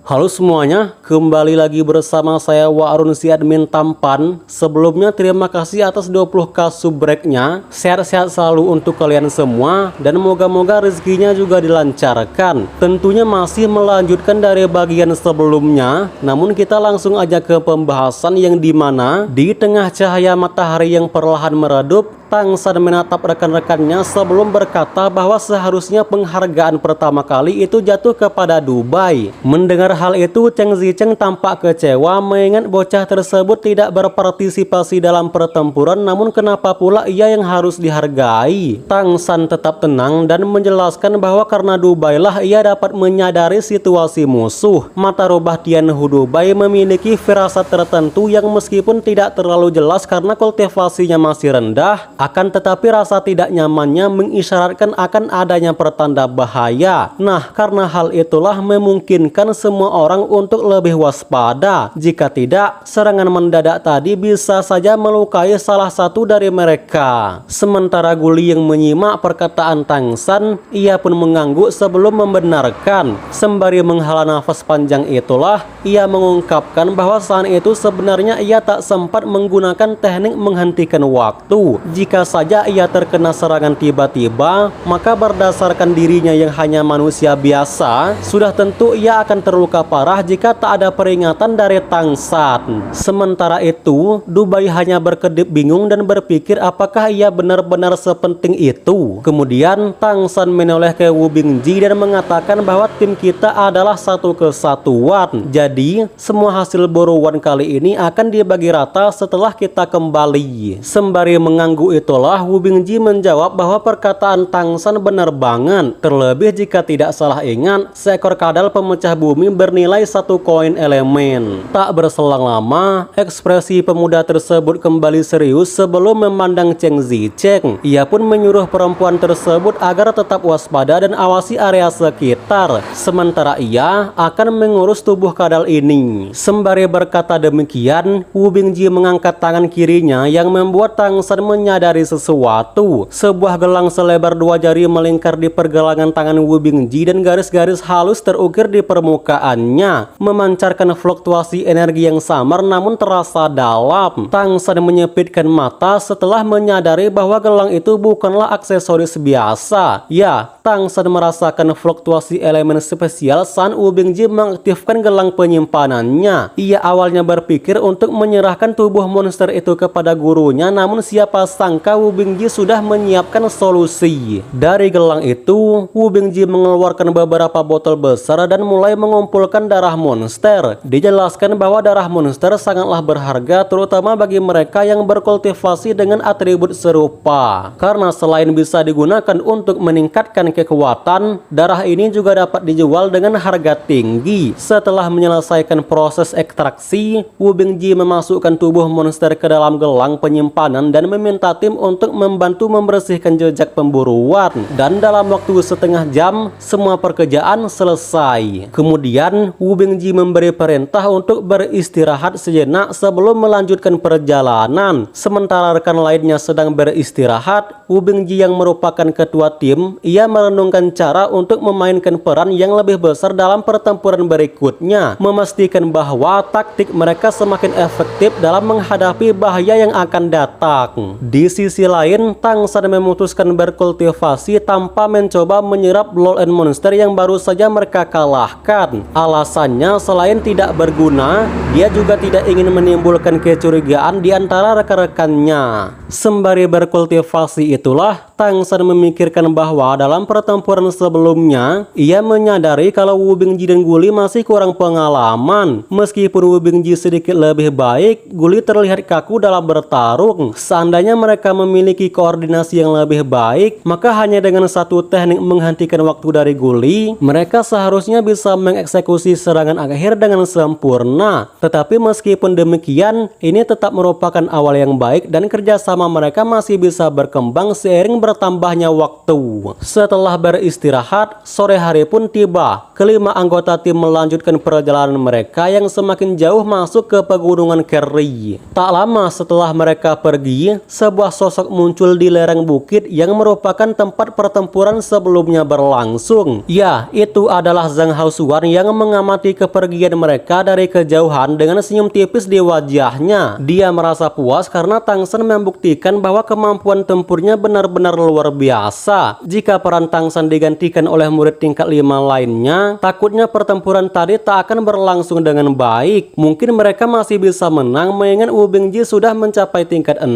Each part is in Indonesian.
Halo semuanya, kembali lagi bersama saya Wa'arun si admin tampan. Sebelumnya terima kasih atas 20k subbreaknya. Sehat-sehat selalu untuk kalian semua dan moga-moga rezekinya juga dilancarkan. Tentunya masih melanjutkan dari bagian sebelumnya, namun kita langsung aja ke pembahasan yang dimana di tengah cahaya matahari yang perlahan meredup, Tang San menatap rekan-rekannya sebelum berkata bahwa seharusnya penghargaan pertama kali itu jatuh kepada Dubai. Mendengar hal itu, Cheng Zicheng tampak kecewa mengingat bocah tersebut tidak berpartisipasi dalam pertempuran, namun kenapa pula ia yang harus dihargai. Tang San tetap tenang dan menjelaskan bahwa karena Dubai lah ia dapat menyadari situasi musuh. Mata Robah Tianhu Dubai memiliki firasat tertentu yang meskipun tidak terlalu jelas karena kultivasinya masih rendah, akan tetapi rasa tidak nyamannya mengisyaratkan akan adanya pertanda bahaya. Nah, karena hal itulah memungkinkan semua orang untuk lebih waspada. Jika tidak, serangan mendadak tadi bisa saja melukai salah satu dari mereka. Sementara Guli yang menyimak perkataan Tang San, ia pun mengangguk sebelum membenarkan. Sembari menghela nafas panjang itulah, ia mengungkapkan bahwa saat itu sebenarnya ia tak sempat menggunakan teknik menghentikan waktu. Jika saja ia terkena serangan tiba-tiba, maka berdasarkan dirinya yang hanya manusia biasa, sudah tentu ia akan terluka parah jika tak ada peringatan dari Tang San. Sementara itu, Dubai hanya berkedip bingung dan berpikir apakah ia benar-benar sepenting itu. Kemudian Tang San menoleh ke Wu Bingji dan mengatakan bahwa tim kita adalah satu kesatuan. Jadi, semua hasil buruan kali ini akan dibagi rata setelah kita kembali. Sembari mengangguk itulah, Wu Bingji menjawab bahwa perkataan Tang San benar banget. Terlebih jika tidak salah ingat, seekor kadal pemecah bumi bernilai 1 koin elemen. Tak berselang lama, ekspresi pemuda tersebut kembali serius sebelum memandang Cheng Zicheng. Ia pun menyuruh perempuan tersebut agar tetap waspada dan awasi area sekitar. Sementara ia akan mengurus tubuh kadal ini. Sembari berkata demikian, Wu Bingji mengangkat tangan kirinya yang membuat Tang San menyadari sesuatu. Sebuah gelang selebar 2 jari melingkar di pergelangan tangan Wu Bingji dan garis-garis halus terukir di permukaannya, memancarkan fluktuasi energi yang samar namun terasa dalam. Tang San menyepitkan mata setelah menyadari bahwa gelang itu bukanlah aksesoris biasa. Ya, Tang San merasakan fluktuasi elemen spesial saat Wu Bingji mengaktifkan gelang penyimpanannya. Ia awalnya berpikir untuk menyerahkan tubuh monster itu kepada gurunya, namun siapa sangka Wu Bingji sudah menyiapkan solusi. Dari gelang itu, Wu Bingji mengeluarkan beberapa botol besar dan mulai mengumpulkan darah monster. Dijelaskan bahwa darah monster sangatlah berharga, terutama bagi mereka yang berkultivasi dengan atribut serupa. Karena selain bisa digunakan untuk meningkatkan kekuatan, darah ini juga dapat dijual dengan harga tinggi. Setelah menyelesaikan proses ekstraksi, Wu Bingji memasukkan tubuh monster ke dalam gelang penyimpanan dan meminta tim untuk membantu membersihkan jejak pemburuan. Dan dalam waktu setengah jam, semua pekerjaan selesai. Kemudian, Wu Bingji memberi perintah untuk beristirahat sejenak sebelum melanjutkan perjalanan. Sementara rekan lainnya sedang beristirahat, Wu Bingji yang merupakan ketua tim, ia merenungkan cara untuk memainkan peran yang lebih besar dalam pertempuran berikutnya, memastikan bahwa taktik mereka semakin efektif dalam menghadapi bahaya yang akan datang. Di sisi lain, Tang San memutuskan berkultivasi tanpa mencoba menyerap Blood and Monster yang baru saja mereka kalahkan. Alasannya selain tidak berguna, dia juga tidak ingin menimbulkan kecurigaan di antara rekan-rekannya. Sembari berkultivasi itulah, Tang San memikirkan bahwa dalam pertempuran sebelumnya, ia menyadari kalau Wu Bingji dan Guli masih kurang pengalaman. Meskipun Wu Bingji sedikit lebih baik, Guli terlihat kaku dalam bertarung. Seandainya mereka memiliki koordinasi yang lebih baik, maka hanya dengan satu teknik menghentikan waktu dari Guli, mereka seharusnya bisa mengeksekusi serangan akhir dengan sempurna. Tetapi meskipun demikian, ini tetap merupakan awal yang baik dan kerjasama mereka masih bisa berkembang seiring bertambahnya waktu. Setelah beristirahat, sore hari pun tiba. Kelima anggota tim melanjutkan perjalanan mereka yang semakin jauh masuk ke pegunungan Kerry. Tak lama setelah mereka pergi, sebuah sosok muncul di lereng bukit yang merupakan tempat pertempuran sebelumnya berlangsung. Ya, itu adalah Zhang Haosuan yang mengamati kepergian mereka dari kejauhan dengan senyum tipis di wajahnya. Dia merasa puas karena Tang San membuktikan bahwa kemampuan tempurnya benar-benar luar biasa. Jika peran Tang San digantikan oleh murid tingkat 5 lainnya, takutnya pertempuran tadi tak akan berlangsung dengan baik. Mungkin mereka masih bisa menang mengingat Wu Bingji sudah mencapai tingkat 6,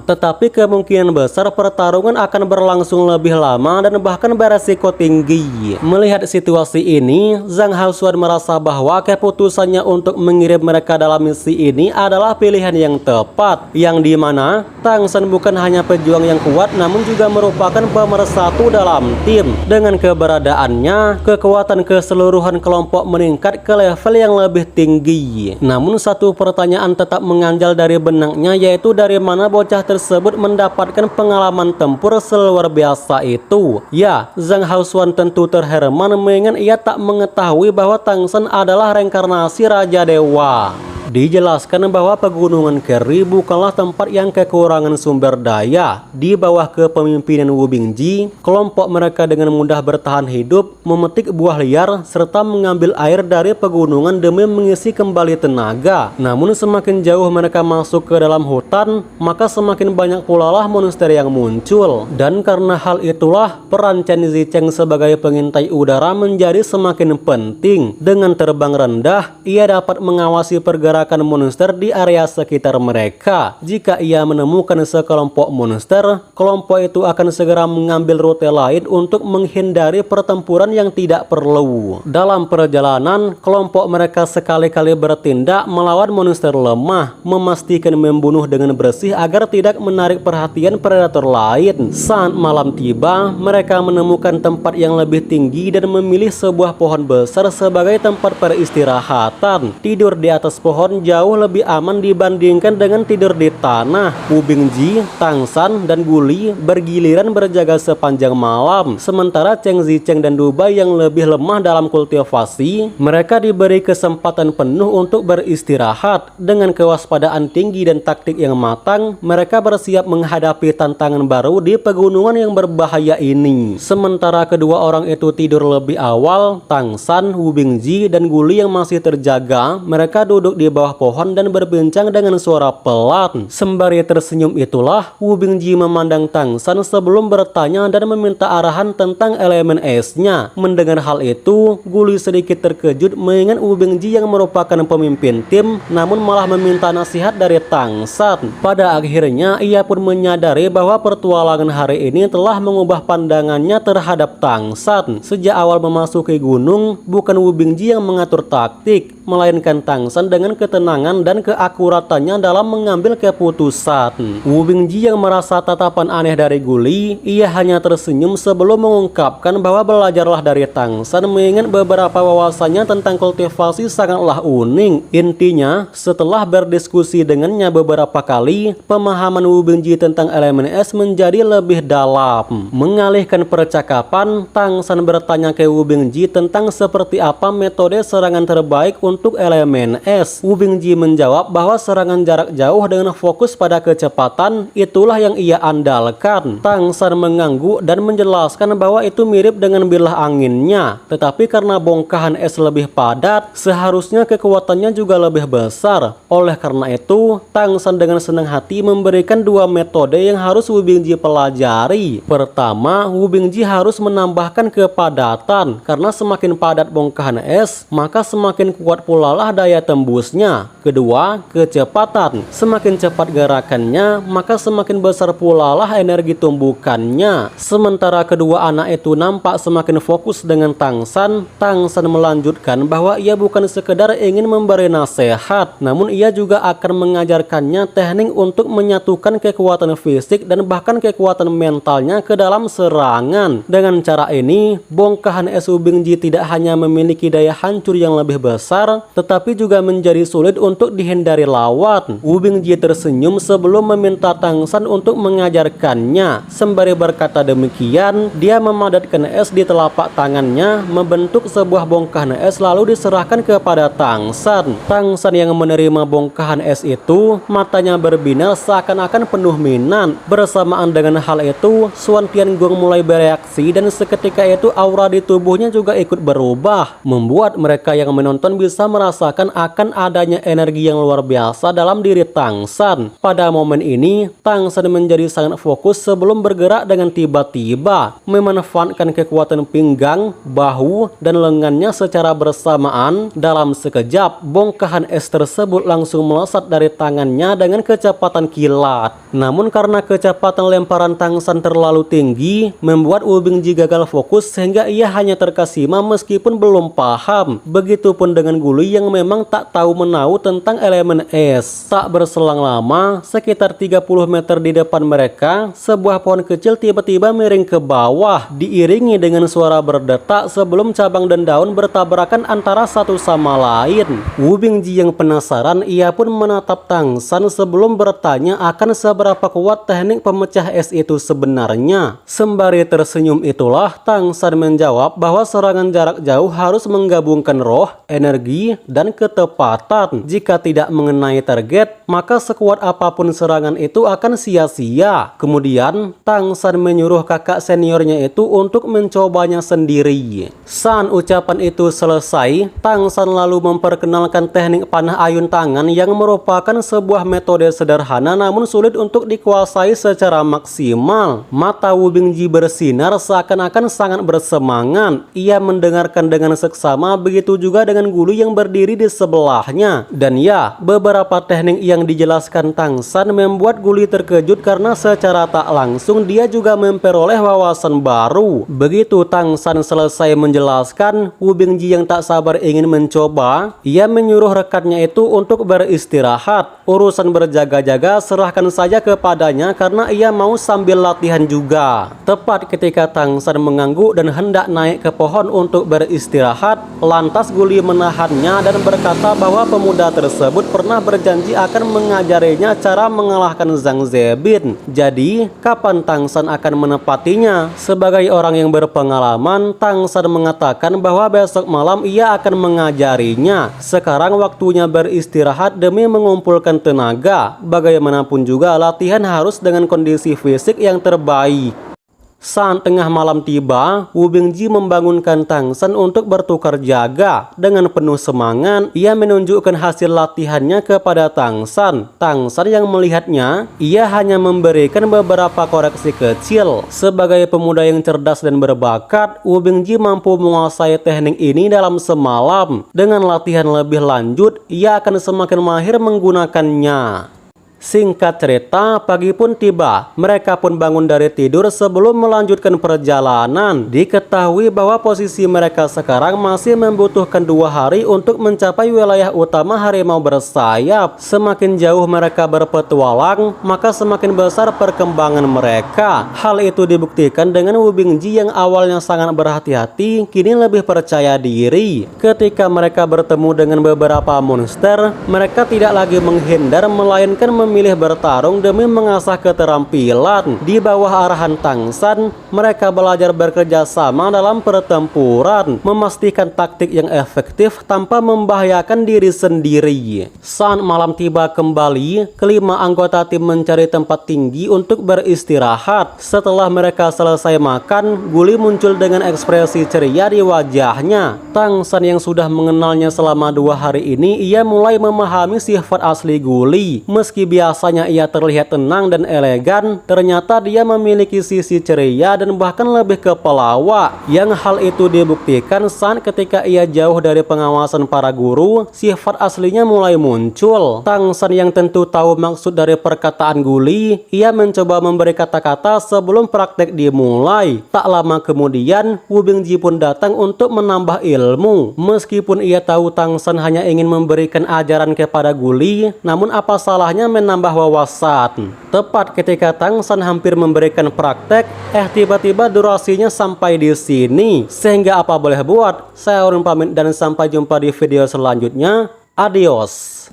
tetapi kemungkinan besar pertarungan akan berlangsung lebih lama dan bahkan beresiko tinggi. Melihat situasi ini, Zhang Haosuan merasa bahwa keputusannya untuk mengirim mereka dalam misi ini adalah pilihan yang tepat, yang dimana Tang San bukan hanya pejuang yang kuat namun juga merupakan pemersatu dalam tim. Dengan keberadaannya, kekuatan keseluruhan kelompok meningkat ke level yang lebih tinggi. Namun satu pertanyaan tetap mengganjal dari benaknya, yaitu dari mana bocah tersebut mendapatkan pengalaman tempur seluar biasa itu. Ya, Zhang Haosuan tentu terheran mengingat ia tak mengetahui bahwa Tang San adalah reinkarnasi Raja Dewa. Dijelaskan bahwa pegunungan Kerry bukanlah tempat yang kekurangan sumber daya. Di bawah kepemimpinan Wu Bingji, kelompok mereka dengan mudah bertahan hidup, memetik buah liar, serta mengambil air dari pegunungan demi mengisi kembali tenaga. Namun semakin jauh mereka masuk ke dalam hutan, maka semakin banyak pula lah monster yang muncul. Dan karena hal itulah, peran Chen Zicheng sebagai pengintai udara menjadi semakin penting. Dengan terbang rendah, ia dapat mengawasi pergerakan monster di area sekitar mereka. Jika ia menemukan sekelompok monster, kelompok itu akan segera mengambil rute lain untuk menghindari pertempuran yang tidak perlu. Dalam perjalanan, kelompok mereka sekali-kali bertindak melawan monster lemah, memastikan membunuh dengan bersih agar tidak menarik perhatian predator lain. Saat malam tiba, mereka menemukan tempat yang lebih tinggi dan memilih sebuah pohon besar sebagai tempat peristirahatan. Tidur di atas pohon jauh lebih aman dibandingkan dengan tidur di tanah. Wu Bingji, Tang San, dan Guli bergiliran berjaga sepanjang malam. Sementara Chen Zicheng dan Dubai yang lebih lemah dalam kultivasi, mereka diberi kesempatan penuh untuk beristirahat. Dengan kewaspadaan tinggi dan taktik yang matang, mereka bersiap menghadapi tantangan baru di pegunungan yang berbahaya ini. Sementara kedua orang itu tidur lebih awal, Tang San, Wu Bingji, dan Guli yang masih terjaga, mereka duduk di bawah pohon dan berbincang dengan suara pelan. Sembari tersenyum itulah, Wu Bingji memandang Tang San sebelum bertanya dan meminta arahan tentang elemen es-nya. Mendengar hal itu, Guli sedikit terkejut mengingat Wu Bingji yang merupakan pemimpin tim, namun malah meminta nasihat dari Tang San. Pada akhirnya, ia pun menyadari bahwa pertualangan hari ini telah mengubah pandangannya terhadap Tang San. Sejak awal memasuki gunung, bukan Wu Bingji yang mengatur taktik, melainkan Tang San dengan ketenangan dan keakuratannya dalam mengambil keputusan. Wu Bingji yang merasa tatapan aneh dari Guli, ia hanya tersenyum sebelum mengungkapkan bahwa belajarlah dari Tang San mengingat beberapa wawasannya tentang kultivasi sangatlah unik. Intinya, setelah berdiskusi dengannya beberapa kali, pemahaman Wu Bingji tentang elemen es menjadi lebih dalam. Mengalihkan percakapan, Tang San bertanya ke Wu Bingji tentang seperti apa metode serangan terbaik untuk elemen es. Wu Bingji menjawab bahwa serangan jarak jauh dengan fokus pada kecepatan itulah yang ia andalkan. Tang San mengangguk dan menjelaskan bahwa itu mirip dengan bilah anginnya, tetapi karena bongkahan es lebih padat, seharusnya kekuatannya juga lebih besar. Oleh karena itu, Tang San dengan senang hati memberikan dua metode yang harus Wu Bingji pelajari. Pertama, Wu Bingji harus menambahkan kepadatan, karena semakin padat bongkahan es, maka semakin kuat pula lah daya tembusnya. Kedua, kecepatan. Semakin cepat gerakannya, maka semakin besar pula lah energi tumbukannya. Sementara kedua anak itu nampak semakin fokus dengan Tang San melanjutkan bahwa ia bukan sekedar ingin memberi nasihat, namun ia juga akan mengajarkannya teknik untuk menyatukan kekuatan fisik dan bahkan kekuatan mentalnya ke dalam serangan. Dengan cara ini, bongkahan es Wu Bingji tidak hanya memiliki daya hancur yang lebih besar, tetapi juga menjadi sulit untuk dihindari lawan. Wu Bingji tersenyum sebelum meminta Tang San untuk mengajarkannya. Sembari berkata demikian, dia memadatkan es di telapak tangannya, membentuk sebuah bongkahan es lalu diserahkan kepada Tang San. Tang San yang menerima bongkahan es itu, matanya berbinar seakan-akan penuh minat. Bersamaan dengan hal itu, Xuan Tiangong mulai bereaksi dan seketika itu aura di tubuhnya juga ikut berubah, membuat mereka yang menonton bisa merasakan akan adanya energi yang luar biasa dalam diri Tang San. Pada momen ini, Tang San menjadi sangat fokus sebelum bergerak dengan tiba-tiba, memanfaatkan kekuatan pinggang, bahu, dan lengannya secara bersamaan. Dalam sekejap, bongkahan es tersebut langsung melesat dari tangannya dengan kecepatan kilat. Namun karena kecepatan lemparan Tang San terlalu tinggi, membuat Wu Bingji gagal fokus sehingga ia hanya terkesima meskipun belum paham. Begitupun dengan Guli yang memang tak tahu menahu tentang elemen es. Tak berselang lama, sekitar 30 meter di depan mereka, sebuah pohon kecil tiba-tiba miring ke bawah, diiringi dengan suara berdetak sebelum cabang dan daun bertabrakan antara satu sama lain. Wu Bingji yang penasaran, ia pun menatap Tang San sebelum bertanya akan seberapa kuat teknik pemecah es itu sebenarnya. Sembari tersenyum itulah, Tang San menjawab bahwa serangan jarak jauh harus menggabungkan roh, energi, dan ketepatan. Jika tidak mengenai target, maka sekuat apapun serangan itu akan sia-sia. Kemudian, Tang San menyuruh kakak seniornya itu untuk mencobanya sendiri. Saat ucapan itu selesai, Tang San lalu memperkenalkan teknik panah ayun tangan yang merupakan sebuah metode sederhana namun sulit untuk dikuasai secara maksimal. Mata Wu Bingji bersinar seakan-akan sangat bersemangat. Ia mendengarkan dengan seksama, begitu juga dengan Gulu yang berdiri di sebelahnya. Dan ya, beberapa teknik yang dijelaskan Tang San membuat Guli terkejut karena secara tak langsung dia juga memperoleh wawasan baru. Begitu Tang San selesai menjelaskan, Wu Bingji yang tak sabar ingin mencoba. Ia menyuruh rekannya itu untuk beristirahat. Urusan berjaga-jaga serahkan saja kepadanya karena ia mau sambil latihan juga. Tepat ketika Tang San mengangguk dan hendak naik ke pohon untuk beristirahat, lantas Guli menahannya dan berkata bahwa pemuda tersebut pernah berjanji akan mengajarinya cara mengalahkan Zhang Zebin. Jadi, kapan Tang San akan menepatinya? Sebagai orang yang berpengalaman, Tang San mengatakan bahwa besok malam ia akan mengajarinya. Sekarang waktunya beristirahat demi mengumpulkan tenaga. Bagaimanapun juga latihan harus dengan kondisi fisik yang terbaik. Saat tengah malam tiba, Wu Bingji membangunkan Tang San untuk bertukar jaga. Dengan penuh semangat, ia menunjukkan hasil latihannya kepada Tang San. Tang San yang melihatnya, ia hanya memberikan beberapa koreksi kecil. Sebagai pemuda yang cerdas dan berbakat, Wu Bingji mampu menguasai teknik ini dalam semalam. Dengan latihan lebih lanjut, ia akan semakin mahir menggunakannya. Singkat cerita, pagi pun tiba. Mereka pun bangun dari tidur sebelum melanjutkan perjalanan. Diketahui bahwa posisi mereka sekarang masih membutuhkan 2 hari untuk mencapai wilayah utama harimau bersayap. Semakin jauh mereka berpetualang, maka semakin besar perkembangan mereka. Hal itu dibuktikan dengan Wu Bingji yang awalnya sangat berhati-hati, kini lebih percaya diri. Ketika mereka bertemu dengan beberapa monster, mereka tidak lagi menghindar, melainkan memilih bertarung demi mengasah keterampilan. Di bawah arahan Tang San, mereka belajar bekerja sama dalam pertempuran, memastikan taktik yang efektif tanpa membahayakan diri sendiri. Saat malam tiba kembali, kelima anggota tim mencari tempat tinggi untuk beristirahat. Setelah mereka selesai makan, Guli muncul dengan ekspresi ceria di wajahnya. Tang San yang sudah mengenalnya selama 2 hari ini, ia mulai memahami sifat asli Guli. Meski biasanya ia terlihat tenang dan elegan, ternyata dia memiliki sisi ceria dan bahkan lebih ke pelawak. Yang hal itu dibuktikan saat ketika ia jauh dari pengawasan para guru, sifat aslinya mulai muncul. Tang San yang tentu tahu maksud dari perkataan Guli, ia mencoba memberi kata-kata sebelum praktek dimulai. Tak lama kemudian, Wu Bingji pun datang untuk menambah ilmu. Meskipun ia tahu Tang San hanya ingin memberikan ajaran kepada Guli, namun apa salahnya menambah wawasan. Tepat ketika Tang San hampir memberikan praktek, tiba-tiba durasinya sampai di sini. Sehingga apa boleh buat, saya Orun pamit dan sampai jumpa di video selanjutnya. Adios.